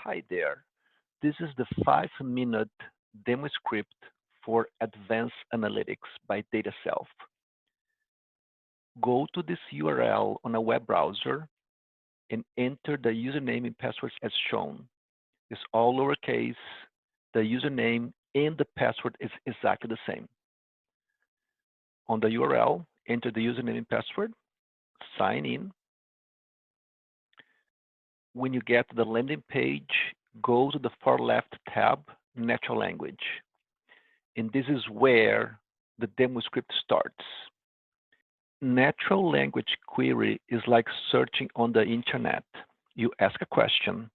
Hi there. This is the 5-minute demo script for advanced analytics by DataSelf. Go to this URL on a web browser and enter the username and password as shown. It's all lowercase. The username and the password is exactly the same. On the URL, enter the username and password, sign in. When you get to the landing page, go to the far left tab, Natural Language. And this is where the demo script starts. Natural language query is like searching on the internet. You ask a question,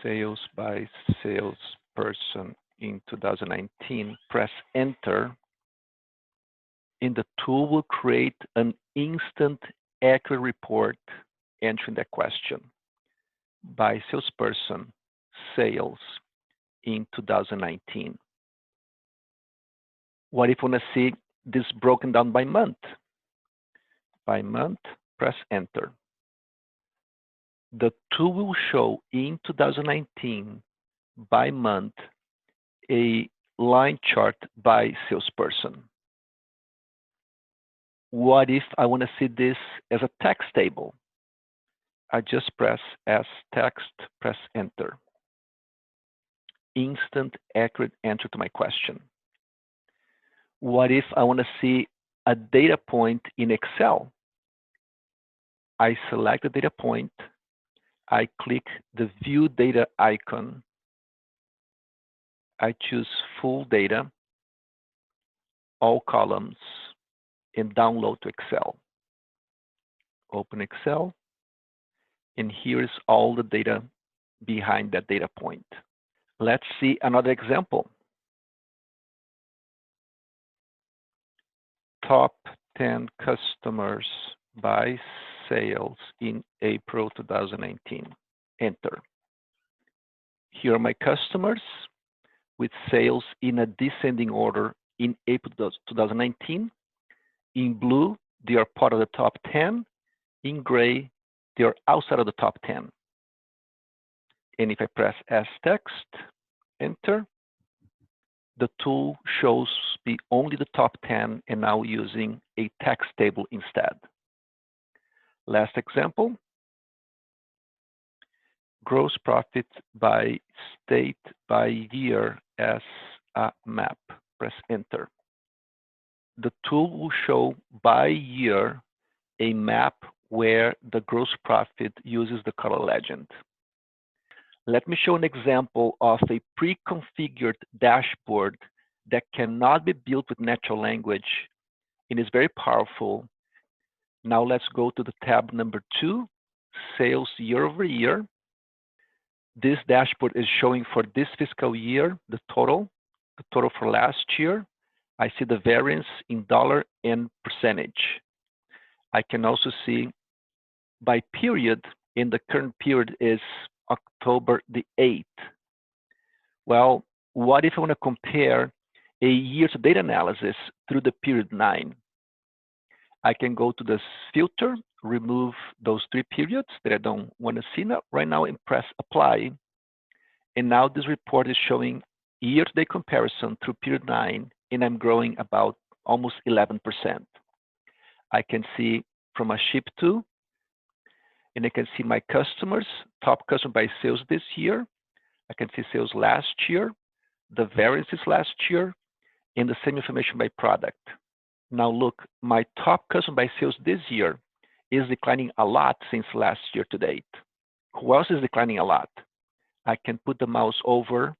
sales by salesperson in 2019, press enter, and the tool will create an instant accurate report answering that question. By salesperson, sales in 2019. What if I want to see this broken down by month? By month, press enter. The tool will show in 2019 by month a line chart by salesperson. What if I want to see this as a text table? I just press as text, press enter. Instant accurate answer to my question. What if I want to see a data point in Excel? I select the data point, I click the view data icon, I choose full data, all columns, and download to Excel. Open Excel, and here is all the data behind that data point. Let's see another example. Top 10 customers by sales in April 2019. Enter. Here are my customers with sales in a descending order in April 2019. In blue, they are part of the top 10. In gray, they are outside of the top 10. And if I press as text, enter, the tool shows me only the top 10 and now using a text table instead. Last example, gross profit by state by year as a map. Press enter. The tool will show by year a map where the gross profit uses the color legend. Let me show an example of a pre-configured dashboard that cannot be built with natural language and is very powerful. Now let's go to the tab number 2, sales year over year. This dashboard is showing for this fiscal year the total for last year. I see the variance in dollar and percentage. I can also see by period, and the current period is October the 8th. Well, what if I want to compare a year-to-date analysis through the period 9? I can go to this filter, remove those 3 periods that I don't want to see right now, and press apply. And now this report is showing year-to-date comparison through period 9, and I'm growing about almost 11%. I can see from a ship to, and I can see my customers, top customer by sales this year. I can see sales last year, the variances last year, and the same information by product. Now look, my top customer by sales this year is declining a lot since last year to date. Who else is declining a lot? I can put the mouse over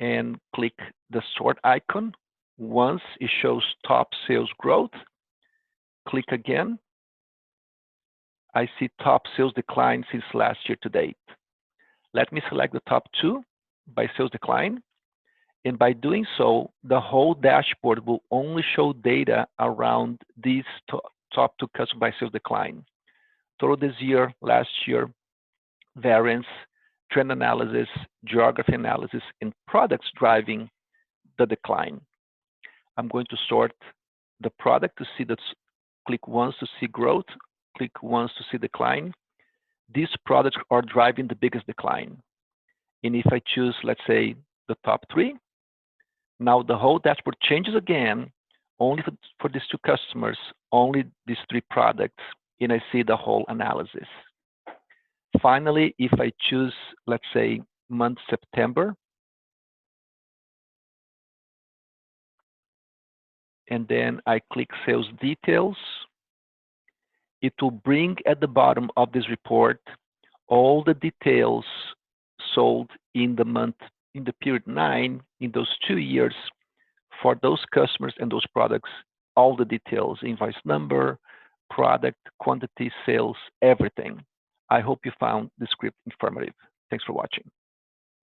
and click the sort icon. Once it shows top sales growth, click again. I see top sales decline since last year to date. Let me select the top 2 by sales decline. And by doing so, the whole dashboard will only show data around these top 2 customers by sales decline. Total this year, last year, variance, trend analysis, geography analysis, and products driving the decline. I'm going to sort the product to see that, click once to see growth, click once to see decline. These products are driving the biggest decline. And if I choose, let's say, the top 3, now the whole dashboard changes again, only for these 2 customers, only these 3 products, and I see the whole analysis. Finally, if I choose, let's say, month September, and then I click sales details, it will bring at the bottom of this report all the details sold in the month, in the period 9, in those 2 years, for those customers and those products, all the details, invoice number, product, quantity, sales, everything. I hope you found the script informative. Thanks for watching.